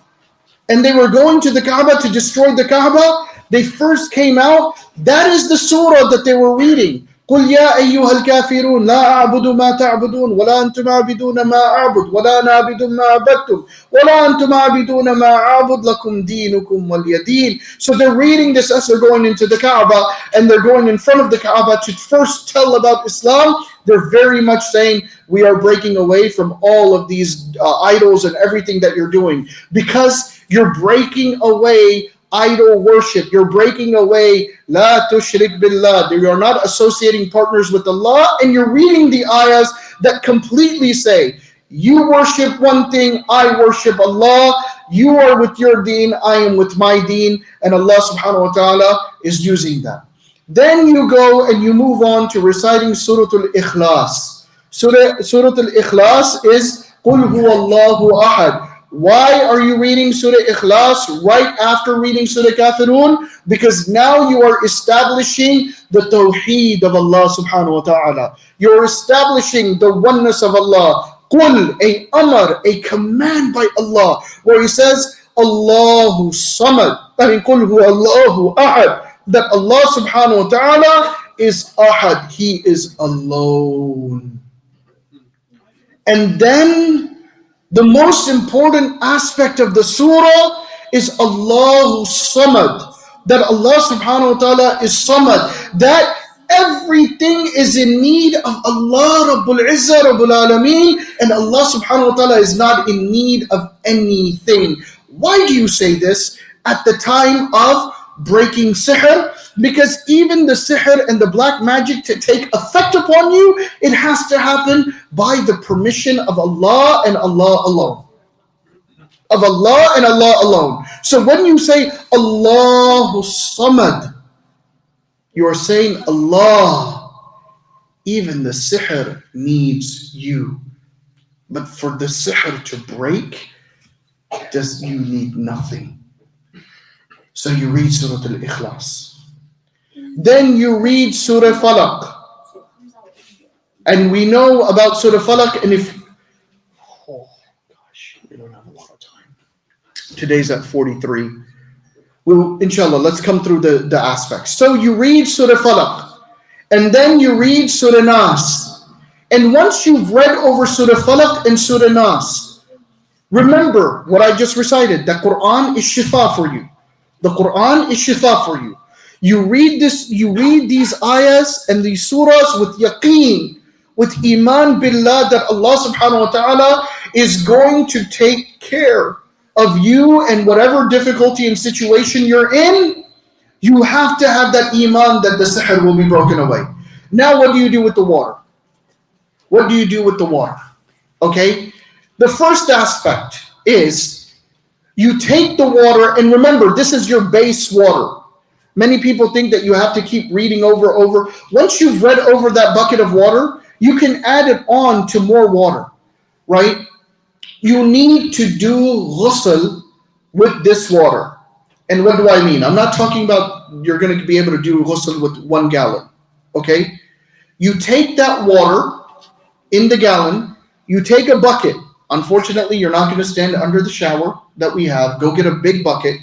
[SPEAKER 1] and they were going to the Kaaba to destroy the Kaaba. They first came out. That is the surah that they were reading. قُلْ يَا أَيُّهَا الْكَافِرُونَ لَا أَعْبُدُ مَا تَعْبُدُونَ وَلَا أَنْتُمْ عَابِدُونَ مَا أَعْبُدُ وَلَا أَنَا عَابِدٌ مَا عَبَدتُّمْ وَلَا أَنْتُمْ عَابِدُونَ مَا أَعْبُدُ لَكُمْ دِينُكُمْ وَلِيَ دِينِ. So they're reading this as they're going into the Kaaba, and they're going in front of the Kaaba to first tell about Islam. They're very much saying, we are breaking away from all of these idols and everything that you're doing, because you're breaking away idol worship. You're breaking away La tushrik billah. You're not associating partners with Allah, and you're reading the ayahs that completely say, you worship one thing, I worship Allah. You are with your deen, I am with my deen, and Allah subhanahu wa ta'ala is using that. Then you go and you move on to reciting Surah Al-Ikhlas. Surah Al-Ikhlas is قُلْ هُوَ اللَّهُ أَحَدٌ. Why are you reading Surah Ikhlas right after reading Surah Kafirun? Because now you are establishing the Tawheed of Allah subhanahu wa ta'ala. You're establishing the oneness of Allah. Qul, a amr, a command by Allah, where He says, Allahu Samad. I mean, Qul huwa Allahu Ahad. That Allah subhanahu wa ta'ala is Ahad. He is alone. And then the most important aspect of the surah is Allahu Samad. That Allah subhanahu wa ta'ala is Samad. That everything is in need of Allah Rabbul Izzah Rabbul Alameen, and Allah subhanahu wa ta'ala is not in need of anything. Why do you say this at the time of breaking sihr? Because even the sihr and the black magic to take effect upon you, it has to happen by the permission of Allah and Allah alone. Of Allah and Allah alone. So when you say Allahu Samad, you are saying Allah, even the sihr needs you. But for the sihr to break, you need nothing. So you read Surah Al-Ikhlas. Then you read Surah Falaq. And we know about Surah Falaq, and we don't have a lot of time. Today's at 43. Well, inshallah, let's come through the aspects. So you read Surah Falaq, and then you read Surah Nas. And once you've read over Surah Falaq and Surah Nas, remember what I just recited. The Quran is shifa for you. The Quran is shifa for you. You read these ayahs and these surahs with yaqeen, with iman billah, that Allah subhanahu wa ta'ala is going to take care of you, and whatever difficulty and situation you're in, you have to have that iman that the sihr will be broken away. Now what do you do with the water? What do you do with the water? Okay? The first aspect is you take the water, and remember, this is your base water. Many people think that you have to keep reading over. Once you've read over that bucket of water, you can add it on to more water, right? You need to do ghusl with this water. And what do I mean? I'm not talking about you're going to be able to do ghusl with 1 gallon, okay? You take that water in the gallon, you take a bucket. Unfortunately, you're not going to stand under the shower that we have. Go get a big bucket.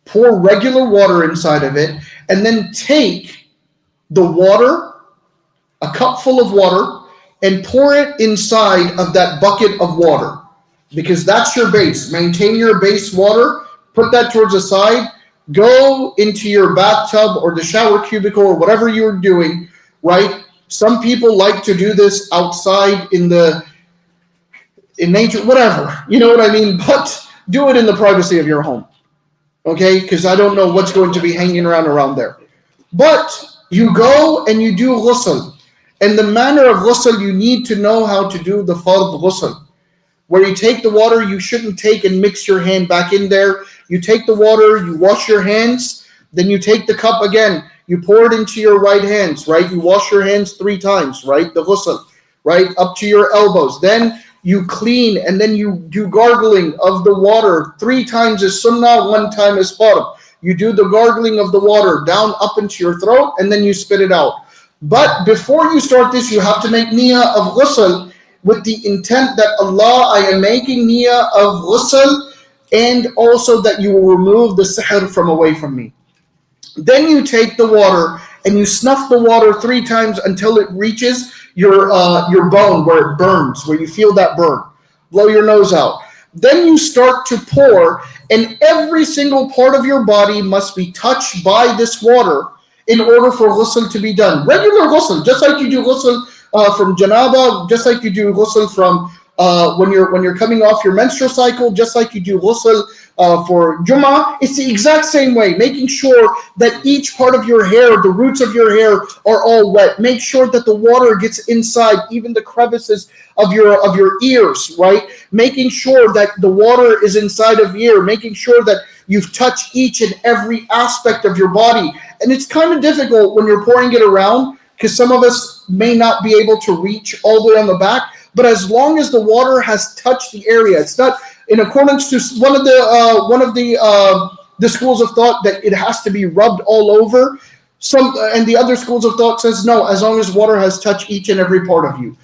[SPEAKER 1] Pour regular water inside of it, and then take the water, a cup full of water, and pour it inside of that bucket of water, because that's your base. Maintain your base water, put that towards the side, go into your bathtub or the shower cubicle or whatever you're doing, right? Some people like to do this outside in nature, whatever, you know what I mean? But do it in the privacy of your home. Okay, because I don't know what's going to be hanging around there. But you go and you do ghusl. And the manner of ghusl, you need to know how to do the fard ghusl. Where you take the water, you shouldn't take and mix your hand back in there. You take the water, you wash your hands, then you take the cup again. You pour it into your right hands, right? You wash your hands 3 times, right? The ghusl, right? Up to your elbows. Then you clean, and then you do gargling of the water. 3 times is sunnah, 1 time is fard. You do the gargling of the water down up into your throat, and then you spit it out. But before you start this, you have to make niyyah of ghusl with the intent that Allah, I am making niyyah of ghusl, and also that you will remove the sihr from away from me. Then you take the water and you snuff the water 3 times until it reaches your bone where it burns, where you feel that burn. Blow your nose out. Then you start to pour, and every single part of your body must be touched by this water in order for ghusl to be done. Regular ghusl, just like you do ghusl from janaba, just like you do ghusl from when you're coming off your menstrual cycle, just like you do ghusl for Jummah. It's the exact same way, making sure that each part of your hair, the roots of your hair, are all wet. Make sure that the water gets inside even the crevices of your ears, right? Making sure that the water is inside of ear, making sure that you've touched each and every aspect of your body. And it's kind of difficult when you're pouring it around, because some of us may not be able to reach all the way on the back. but as long as the water has touched the area, it's not in accordance to one of the schools of thought that it has to be rubbed all over. And the other schools of thought says no, as long as water has touched each and every part of you.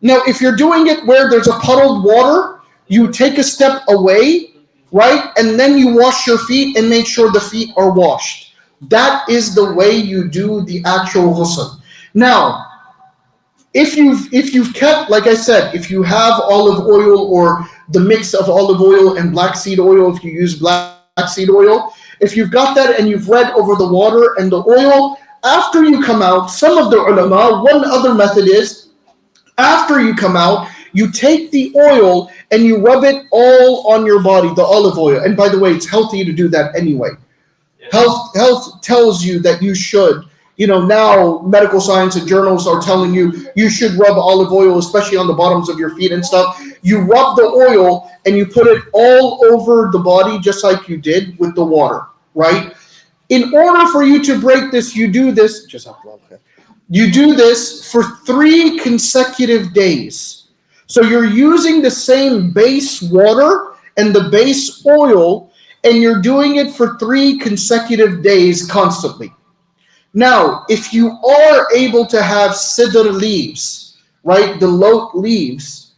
[SPEAKER 1] Now, if you're doing it where there's a puddled water, you take a step away, right? And then you wash your feet and make sure the feet are washed. That is the way you do the actual ghusl. Now, if you've kept, like I said, if you have olive oil or the mix of olive oil and black seed oil, if you use black seed oil, if you've got that and you've read over the water and the oil, after you come out, some of the ulama, one other method is, after you come out, you take the oil and you rub it all on your body, the olive oil. And by the way, it's healthy to do that anyway. Health tells you that you should. Now medical science and journals are telling you should rub olive oil, especially on the bottoms of your feet and stuff. You rub the oil and you put it all over the body just like you did with the water, right? In order for you to break this, you do this for 3 consecutive days. So you're using the same base water and the base oil, and you're doing it for 3 consecutive days constantly. Now, if you are able to have Sihr leaves, right, the lote leaves,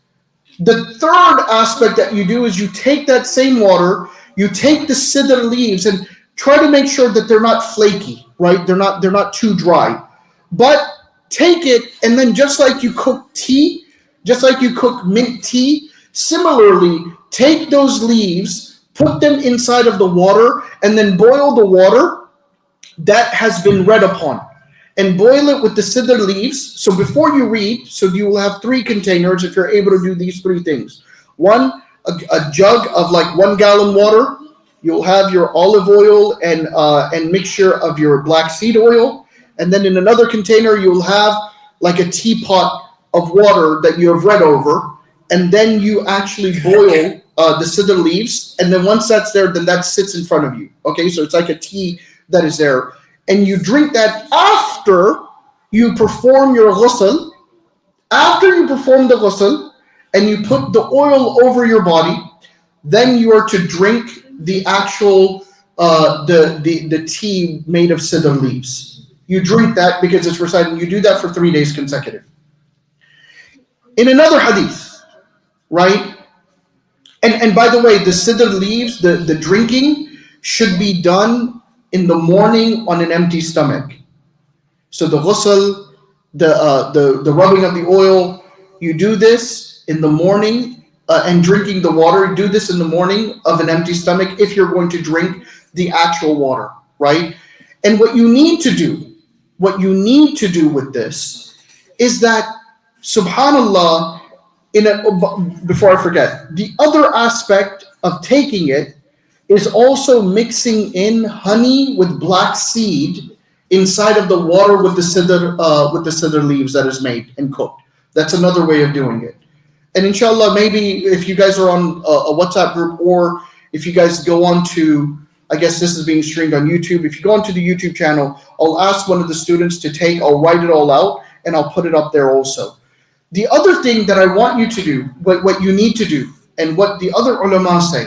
[SPEAKER 1] the third aspect that you do is you take that same water, you take the Sihr leaves and try to make sure that they're not flaky, right? They're not too dry. But take it, and then just like you cook tea, just like you cook mint tea, similarly, take those leaves, put them inside of the water, and then boil the water that has been read upon, and boil it with the Sihr leaves. So before you read, so you will have 3 containers if you're able to do these 3 things. One, a jug of like 1 gallon water. You'll have your olive oil and mixture of your black seed oil. And then in another container, you'll have like a teapot of water that you have read over. And then you actually boil the Sihr leaves. And then once that's there, then that sits in front of you. Okay, so it's like a tea that is there. And you drink that after you perform your ghusl. After you perform the ghusl and you put the oil over your body, then you are to drink the actual the tea made of Sihr leaves. You drink that because it's recited. You do that for 3 days consecutive. In another hadith, right? And by the way, the Sihr leaves, the drinking should be done in the morning on an empty stomach. So the ghusl, the rubbing of the oil, you do this in the morning, and drinking the water, do this in the morning of an empty stomach if you're going to drink the actual water, right? And what you need to do with this is that, subhanallah, before I forget, the other aspect of taking it is also mixing in honey with black seed inside of the water with the Sihr leaves that is made and cooked. That's another way of doing it. And inshallah, maybe if you guys are on a WhatsApp group, or if you guys go on to, I guess this is being streamed on YouTube. If you go onto the YouTube channel, I'll ask one of the students to I'll write it all out and I'll put it up there also. The other thing that I want you to do, what you need to do, and what the other ulama say,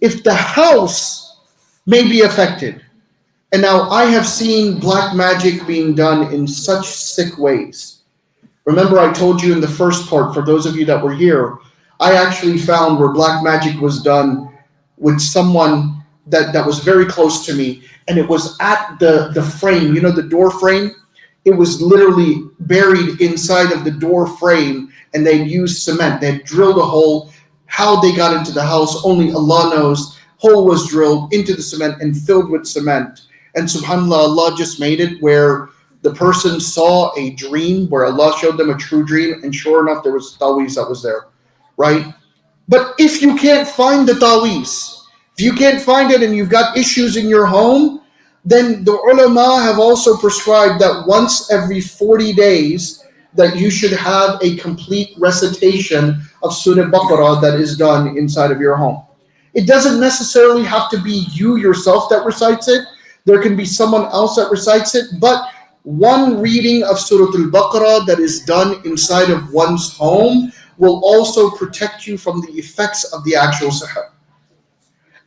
[SPEAKER 1] if the house may be affected, and now I have seen black magic being done in such sick ways. Remember, I told you in the first part, for those of you that were here, I actually found where black magic was done with someone that was very close to me, and it was at the frame, the door frame. It was literally buried inside of the door frame, and they used cement. They drilled a hole. How they got into the house, only Allah knows. Hole was drilled into the cement and filled with cement. And subhanAllah, Allah just made it where the person saw a dream, where Allah showed them a true dream, and sure enough, there was taweez that was there, right? But if you can't find the taweez, if you can't find it and you've got issues in your home, then the ulama have also prescribed that once every 40 days that you should have a complete recitation of Surah Baqarah that is done inside of your home. It doesn't necessarily have to be you yourself that recites it. There can be someone else that recites it, but one reading of Surah Al-Baqarah that is done inside of one's home will also protect you from the effects of the actual sihr.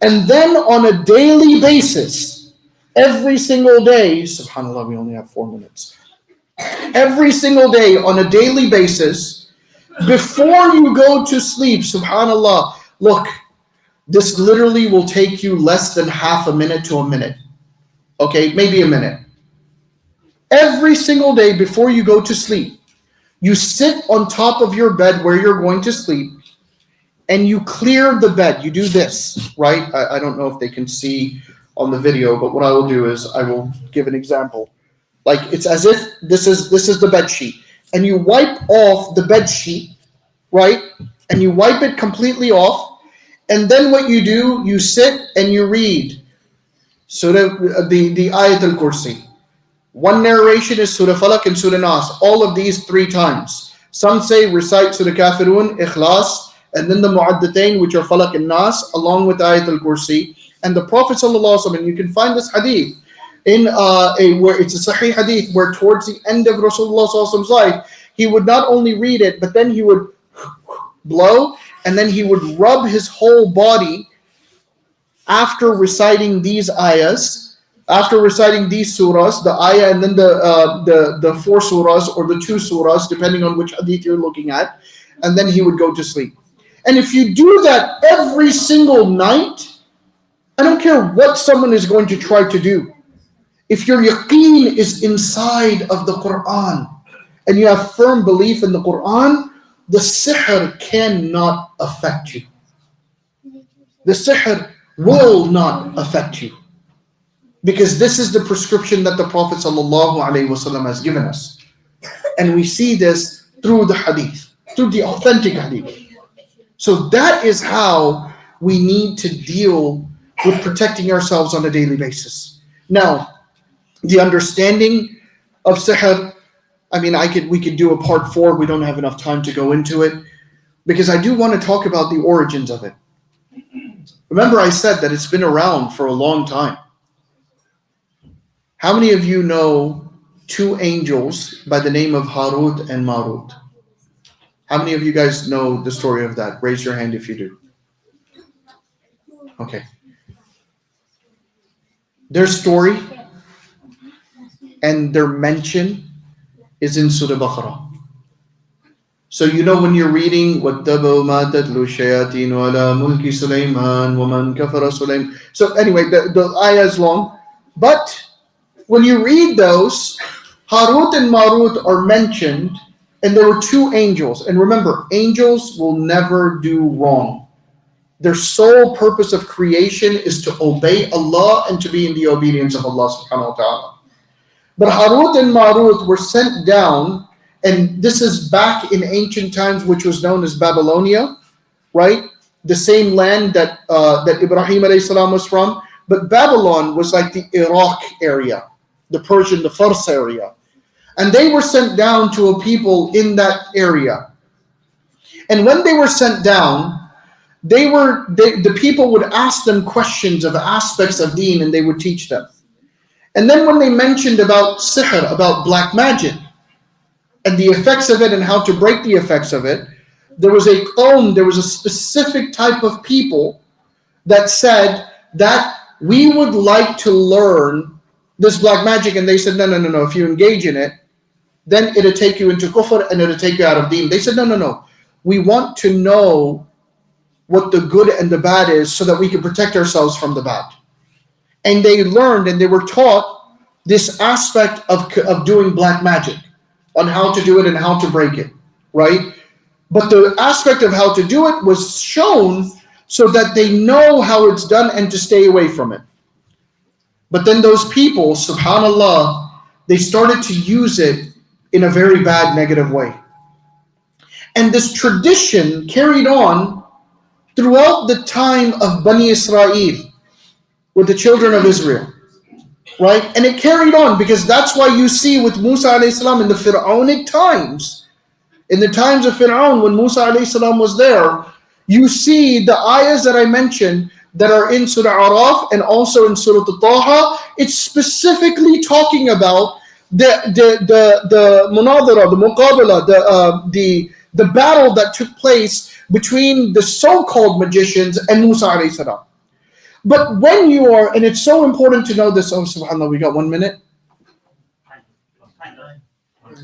[SPEAKER 1] And then on a daily basis, every single day, subhanAllah, we only have 4 minutes. Every single day on a daily basis, before you go to sleep, subhanAllah, look, this literally will take you less than half a minute to a minute. Okay, maybe a minute. Every single day before you go to sleep, you sit on top of your bed where you're going to sleep, and you clear the bed. You do this, right? I don't know if they can see on the video, but what I will do is I will give an example. Like it's as if this is the bed sheet, and you wipe off the bed sheet, right? And you wipe it completely off, and then what you do, you sit and you read Surah the Ayat al-Kursi. One narration is Surah Falaq and Surah Nas. All of these 3 times. Some say recite Surah Kafirun, Ikhlas, and then the Mu'addatain, which are Falaq and Nas, along with Ayat al-Kursi. And the Prophet ﷺ, and you can find this hadith in where it's a Sahih hadith, where towards the end of Rasulullah's life, he would not only read it, but then he would blow, and then he would rub his whole body after reciting these ayahs, after reciting these surahs, the ayah and then the 4 surahs or the 2 surahs, depending on which hadith you're looking at, and then he would go to sleep. And if you do that every single night, I don't care what someone is going to try to do. If your yaqeen is inside of the Quran and you have firm belief in the Quran, the sihr cannot affect you. The sihr will not affect you. Because this is the prescription that the Prophet ﷺ has given us. And we see this through the hadith, through the authentic hadith. So that is how we need to deal with protecting ourselves on a daily basis. Now, the understanding of sihr, I mean, we could do a part 4. We don't have enough time to go into it, because I do want to talk about the origins of it. Remember, I said that it's been around for a long time. How many of you know 2 angels by the name of Harut and Marut? How many of you guys know the story of that? Raise your hand if you do. Okay. Their story and their mention is in Surah Baqarah. So you know when you're reading وَاتَّبَعُوا مَا تَتْلُو الشَّيَاطِينُ عَلَى مُلْكِ سُلَيْمَانَ وَمَنْ كَفَرَ سُلَيْمَانَ. So anyway, the ayah is long. But when you read those, Harut and Marut are mentioned, and there were 2 angels. And remember, angels will never do wrong. Their sole purpose of creation is to obey Allah and to be in the obedience of Allah subhanahu wa ta'ala. But Harut and Marut were sent down, and this is back in ancient times, which was known as Babylonia, right? The same land that Ibrahim alayhi salam was from. But Babylon was like the Iraq area, the Persian, the Fars area. And they were sent down to a people in that area. And when they were sent down, the people would ask them questions of aspects of deen, and they would teach them. And then when they mentioned about sihr, about black magic, and the effects of it and how to break the effects of it, there was a specific type of people that said that we would like to learn this black magic. And they said, no, if you engage in it, then it'll take you into kufr and it'll take you out of deen. They said, no. We want to know what the good and the bad is so that we can protect ourselves from the bad. And they learned and they were taught this aspect of doing black magic, on how to do it and how to break it, right? But the aspect of how to do it was shown so that they know how it's done and to stay away from it. But then those people, subhanAllah, they started to use it in a very bad, negative way. And this tradition carried on throughout the time of Bani Israel, with the children of Israel, right? And it carried on, because that's why you see with Musa alayhi salam in the Pharaonic times, in the times of Pharaoh, when Musa alayhi salam was there, you see the ayahs that I mentioned that are in Surah Araf and also in Surah Taha. It's specifically talking about the munadara, the muqabala, the battle that took place between the so-called magicians and Musa alayhi salam. But when you are, and it's so important to know this, oh subhanAllah, we got 1 minute?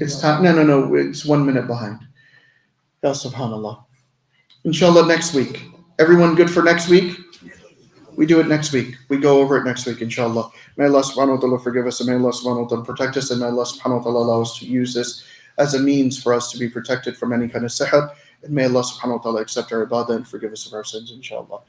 [SPEAKER 1] It's time, no, it's 1 minute behind. Ya subhanAllah. Inshallah next week. Everyone good for next week? We do it next week. We go over it next week, inshallah. May Allah subhanahu wa ta'ala forgive us, and may Allah subhanahu wa ta'ala protect us, and may Allah subhanahu wa ta'ala allow us to use this as a means for us to be protected from any kind of sihr. And may Allah subhanahu wa ta'ala accept our ibadah and forgive us of our sins, inshallah.